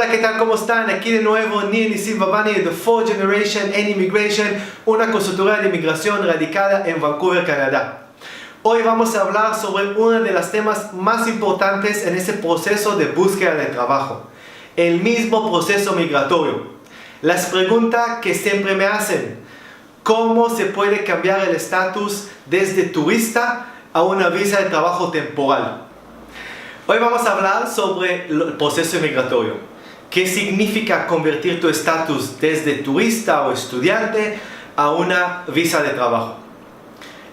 Hola, ¿qué tal? ¿Cómo están? Aquí de nuevo Nir Nissim Babani de The Fourth Generation in Immigration, una consultora de inmigración radicada en Vancouver, Canadá. Hoy vamos a hablar sobre uno de los temas más importantes en ese proceso de búsqueda de trabajo, el mismo proceso migratorio. Las preguntas que siempre me hacen: ¿cómo se puede cambiar el estatus desde turista a una visa de trabajo temporal? Hoy vamos a hablar sobre el proceso migratorio. ¿Qué significa convertir tu estatus desde turista o estudiante a una visa de trabajo?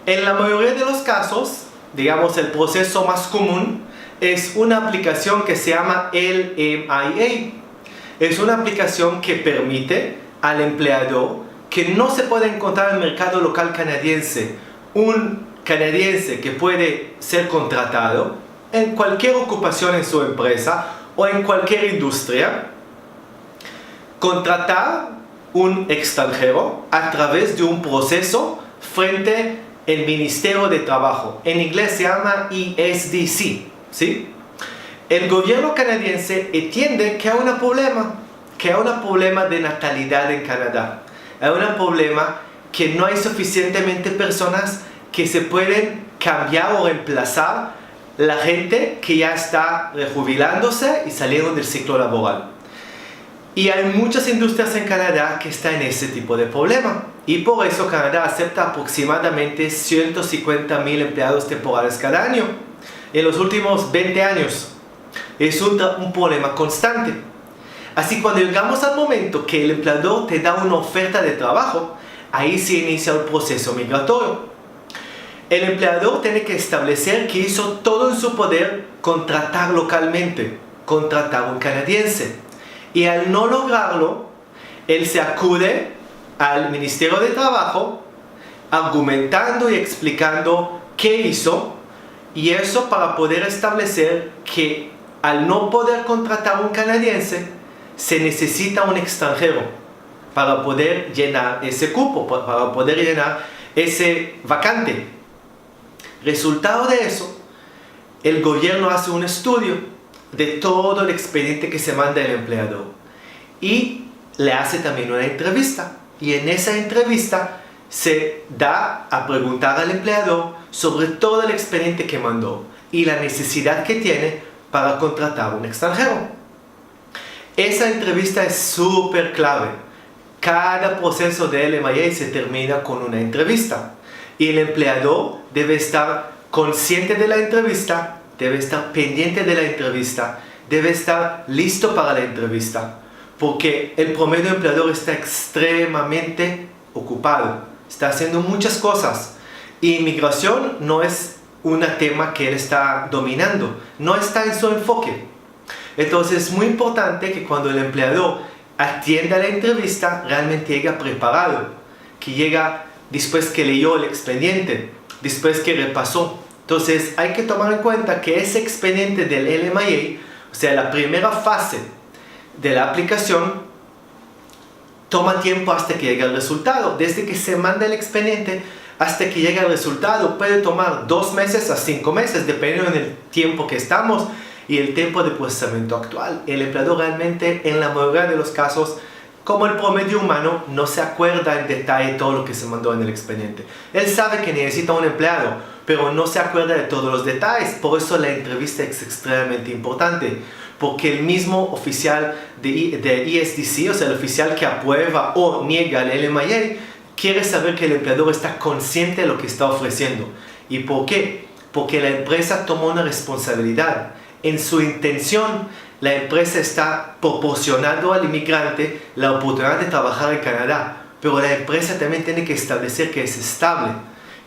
En la mayoría de los casos, digamos, el proceso más común es una aplicación que se llama LMIA. Es una aplicación que permite al empleador que no se puede encontrar en el mercado local canadiense un canadiense que puede ser contratado en cualquier ocupación en su empresa o en cualquier industria, contratar un extranjero a través de un proceso frente al Ministerio de Trabajo. En inglés se llama ESDC, ¿sí? El gobierno canadiense entiende que hay un problema de natalidad en Canadá. Hay un problema que no hay suficientemente personas que se pueden cambiar o reemplazar la gente que ya está rejubilándose y saliendo del ciclo laboral. Y hay muchas industrias en Canadá que están en ese tipo de problema. Y por eso Canadá acepta aproximadamente 150,000 empleados temporales cada año. En los últimos 20 años. Es un problema constante. Así, cuando llegamos al momento que el empleador te da una oferta de trabajo, ahí se inicia el proceso migratorio. El empleador tiene que establecer que hizo todo en su poder contratar localmente, contratar a un canadiense. Y al no lograrlo, él se acude al Ministerio de Trabajo argumentando y explicando qué hizo, y eso para poder establecer que al no poder contratar a un canadiense, se necesita un extranjero para poder llenar ese cupo, para poder llenar ese vacante. Resultado de eso, el gobierno hace un estudio de todo el expediente que se manda el empleador y le hace también una entrevista. Y en esa entrevista se da a preguntar al empleador sobre todo el expediente que mandó y la necesidad que tiene para contratar a un extranjero. Esa entrevista es súper clave. Cada proceso de LMIA se termina con una entrevista. Y el empleador debe estar consciente de la entrevista, debe estar pendiente de la entrevista, debe estar listo para la entrevista. Porque el promedio empleador está extremadamente ocupado, está haciendo muchas cosas. Y inmigración no es un tema que él está dominando, no está en su enfoque. Entonces es muy importante que cuando el empleador atienda la entrevista, realmente llegue preparado, que llega después que leyó el expediente, después que repasó. Entonces hay que tomar en cuenta que ese expediente del LMIA, o sea, la primera fase de la aplicación, toma tiempo hasta que llegue el resultado. Desde que se manda el expediente hasta que llegue el resultado puede tomar 2 meses a 5 meses, dependiendo del tiempo que estamos y el tiempo de procesamiento actual. El empleador realmente, en la mayoría de los casos, como el promedio humano, no se acuerda en detalle todo lo que se mandó en el expediente. Él sabe que necesita un empleado, pero no se acuerda de todos los detalles. Por eso la entrevista es extremadamente importante, porque el mismo oficial de ESDC, o sea, el oficial que aprueba o niega el LMIA, quiere saber que el empleador está consciente de lo que está ofreciendo. ¿Y por qué? Porque la empresa tomó una responsabilidad. En su intención, la empresa está proporcionando al inmigrante la oportunidad de trabajar en Canadá, pero la empresa también tiene que establecer que es estable,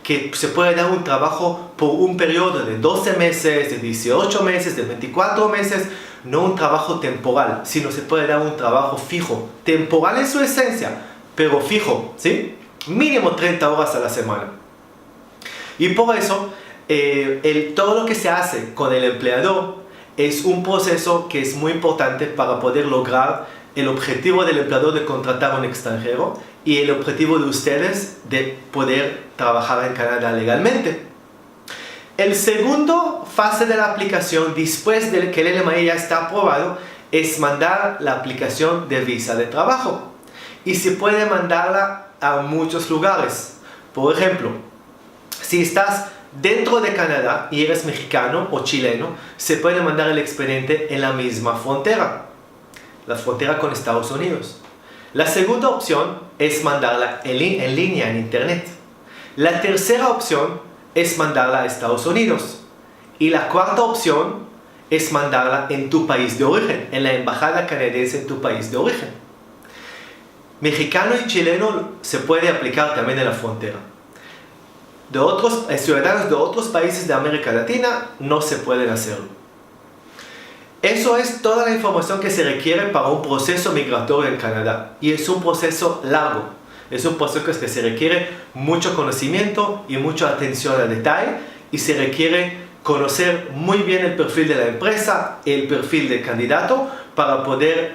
que se puede dar un trabajo por un periodo de 12 meses, de 18 meses, de 24 meses, no un trabajo temporal, sino se puede dar un trabajo fijo, temporal en su esencia, pero fijo, ¿sí? Mínimo 30 horas a la semana. Y por eso, todo lo que se hace con el empleador es un proceso que es muy importante para poder lograr el objetivo del empleador de contratar a un extranjero y el objetivo de ustedes de poder trabajar en Canadá legalmente. El segundo fase de la aplicación, después de que el LMIA ya está aprobado, es mandar la aplicación de visa de trabajo. Y se puede mandarla a muchos lugares. Por ejemplo, si estás dentro de Canadá y eres mexicano o chileno, se puede mandar el expediente en la misma frontera, la frontera con Estados Unidos. La segunda opción es mandarla en línea, en internet. La tercera opción es mandarla a Estados Unidos. Y la cuarta opción es mandarla en tu país de origen, en la embajada canadiense en tu país de origen. Mexicano y chileno se puede aplicar también en la frontera. De otros ciudadanos de otros países de América Latina no se pueden hacerlo. Eso es toda la información que se requiere para un proceso migratorio en Canadá. Y es un proceso largo. Es un proceso que se requiere mucho conocimiento y mucha atención al detalle. Y se requiere conocer muy bien el perfil de la empresa, el perfil del candidato, para poder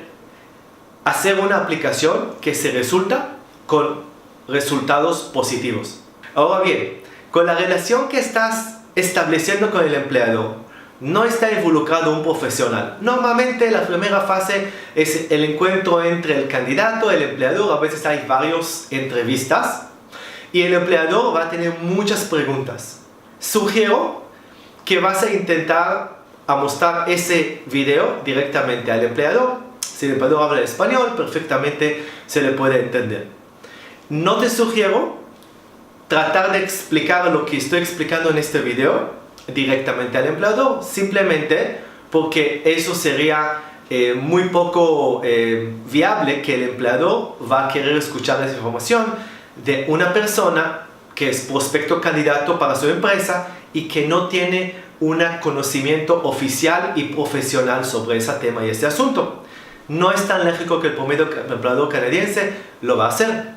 hacer una aplicación que se resulta con resultados positivos. Ahora bien, con la relación que estás estableciendo con el empleador, no está involucrado un profesional. Normalmente la primera fase es el encuentro entre el candidato y el empleador. A veces hay varias entrevistas y el empleador va a tener muchas preguntas. Sugiero que vas a intentar mostrar ese video directamente al empleador. Si el empleador habla español, perfectamente se le puede entender. No te sugiero tratar de explicar lo que estoy explicando en este video directamente al empleador, simplemente porque eso sería muy poco viable, que el empleador va a querer escuchar esa información de una persona que es prospecto candidato para su empresa y que no tiene un conocimiento oficial y profesional sobre ese tema y ese asunto. No es tan lógico que el promedio empleador canadiense lo va a hacer.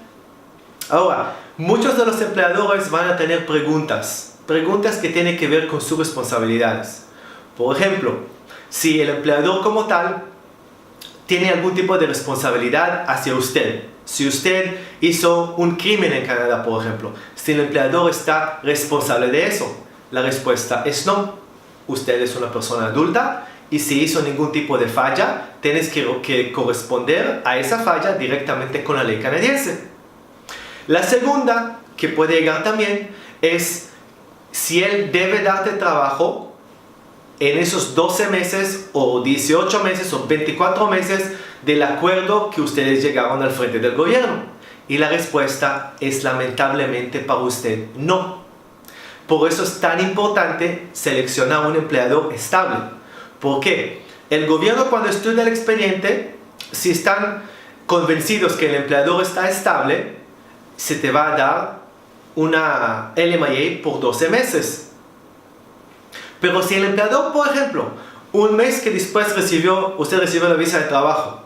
Ahora, muchos de los empleadores van a tener preguntas que tienen que ver con sus responsabilidades. Por ejemplo, si el empleador como tal tiene algún tipo de responsabilidad hacia usted, si usted hizo un crimen en Canadá, por ejemplo, si el empleador está responsable de eso, la respuesta es no. Usted es una persona adulta y si hizo ningún tipo de falla, tienes que corresponder a esa falla directamente con la ley canadiense. La segunda, que puede llegar también, es si él debe darte trabajo en esos 12 meses o 18 meses o 24 meses del acuerdo que ustedes llegaron al frente del gobierno. Y la respuesta es lamentablemente para usted no. Por eso es tan importante seleccionar un empleador estable. ¿Por qué? El gobierno, cuando estudia el expediente, si están convencidos que el empleador está estable, se te va a dar una LMIA por 12 meses. Pero si el empleador, por ejemplo, un mes que después usted recibió la visa de trabajo,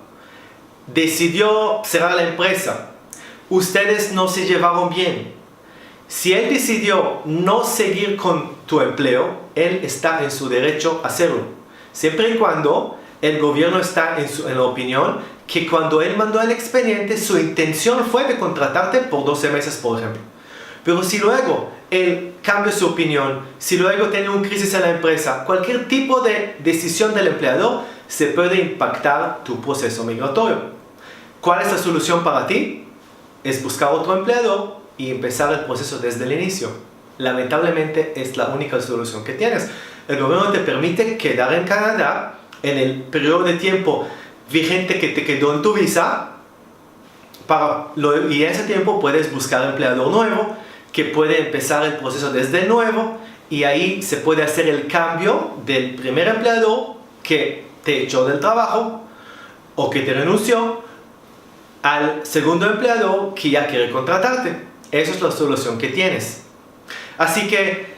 decidió cerrar la empresa, ustedes no se llevaron bien, si él decidió no seguir con tu empleo, él está en su derecho a hacerlo, siempre y cuando el gobierno está en la opinión que cuando él mandó el expediente, su intención fue de contratarte por 12 meses, por ejemplo. Pero si luego él cambia su opinión, si luego tiene una crisis en la empresa, cualquier tipo de decisión del empleador se puede impactar tu proceso migratorio. ¿Cuál es la solución para ti? Es buscar otro empleador y empezar el proceso desde el inicio. Lamentablemente es la única solución que tienes. El gobierno te permite quedar en Canadá en el periodo de tiempo vigente que te quedó en tu visa y en ese tiempo puedes buscar empleador nuevo que puede empezar el proceso desde nuevo y ahí se puede hacer el cambio del primer empleador que te echó del trabajo o que te renunció al segundo empleador que ya quiere contratarte. Esa es la solución que tienes. Así que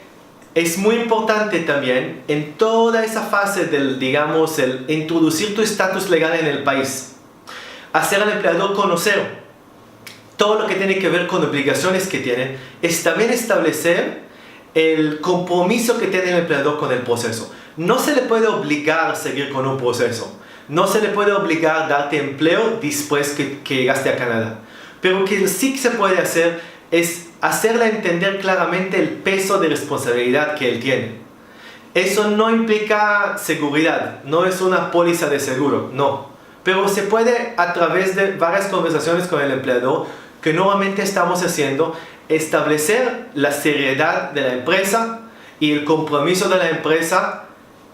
es muy importante también en toda esa fase del, digamos, el introducir tu estatus legal en el país, hacer al empleador conocer todo lo que tiene que ver con obligaciones que tienen, es también establecer el compromiso que tiene el empleador con el proceso. No se le puede obligar a seguir con un proceso, no se le puede obligar a darte empleo después que llegaste a Canadá, pero que sí se puede hacer es hacerle entender claramente el peso de responsabilidad que él tiene. Eso no implica seguridad, no es una póliza de seguro, no. Pero se puede, a través de varias conversaciones con el empleador, que normalmente estamos haciendo, establecer la seriedad de la empresa y el compromiso de la empresa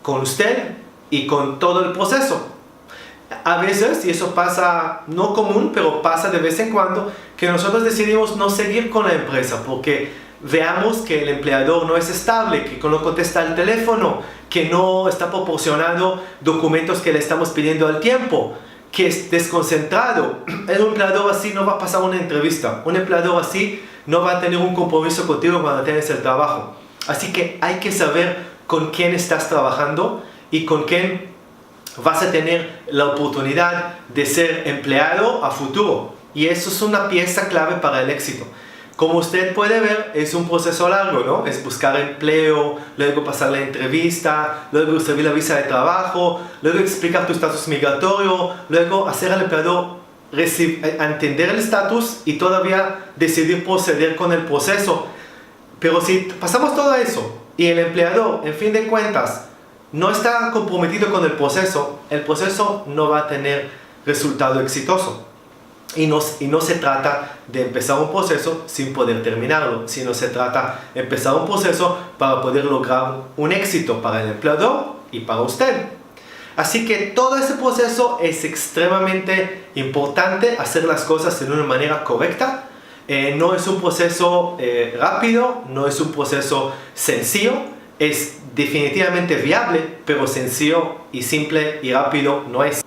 con usted y con todo el proceso. A veces, y eso pasa, no común, pero pasa de vez en cuando, que nosotros decidimos no seguir con la empresa porque veamos que el empleador no es estable, que no contesta el teléfono, que no está proporcionando documentos que le estamos pidiendo al tiempo, que es desconcentrado. Un empleador así no va a pasar una entrevista. Un empleador así no va a tener un compromiso contigo cuando tienes el trabajo. Así que hay que saber con quién estás trabajando y con quién vas a tener la oportunidad de ser empleado a futuro. Y eso es una pieza clave para el éxito. Como usted puede ver, es un proceso largo, ¿no? Es buscar empleo, luego pasar la entrevista, luego recibir la visa de trabajo, luego explicar tu estatus migratorio, luego hacer al empleador entender el estatus y todavía decidir proceder con el proceso. Pero si pasamos todo eso y el empleador, en fin de cuentas, no está comprometido con el proceso no va a tener resultado exitoso. Y no se trata de empezar un proceso sin poder terminarlo, sino se trata de empezar un proceso para poder lograr un éxito para el empleador y para usted. Así que todo ese proceso es extremadamente importante, hacer las cosas de una manera correcta. No es un proceso rápido, no es un proceso sencillo, es definitivamente viable, pero sencillo y simple y rápido no es.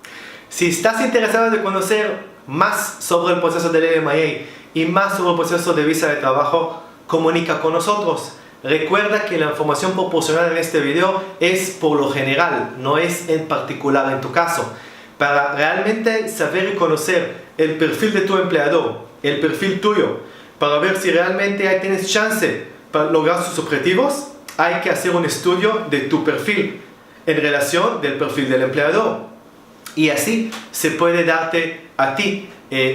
Si estás interesado en conocer más sobre el proceso del LMIA y más sobre el proceso de visa de trabajo, comunica con nosotros. Recuerda que la información proporcionada en este video es por lo general, no es en particular en tu caso. Para realmente saber y conocer el perfil de tu empleador, el perfil tuyo, para ver si realmente tienes chance para lograr sus objetivos, hay que hacer un estudio de tu perfil en relación del perfil del empleador. Y así se puede darte a ti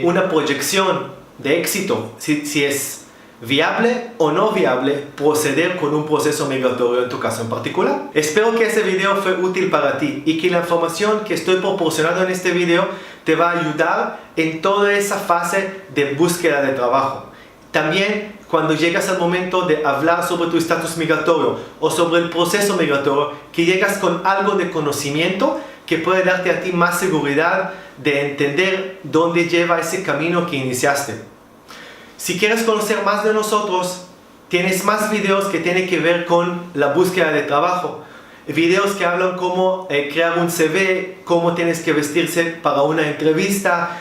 una proyección de éxito, si es viable o no viable proceder con un proceso migratorio en tu caso en particular. Espero que este video fue útil para ti y que la información que estoy proporcionando en este video te va a ayudar en toda esa fase de búsqueda de trabajo. También cuando llegas al momento de hablar sobre tu estatus migratorio o sobre el proceso migratorio, que llegas con algo de conocimiento que puede darte a ti más seguridad de entender dónde lleva ese camino que iniciaste. Si quieres conocer más de nosotros, tienes más videos que tienen que ver con la búsqueda de trabajo. Videos que hablan cómo crear un CV, cómo tienes que vestirse para una entrevista,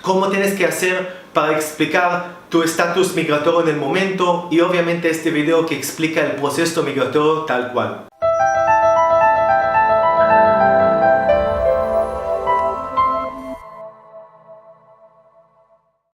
cómo tienes que hacer para explicar tu estatus migratorio en el momento y obviamente este video que explica el proceso migratorio tal cual.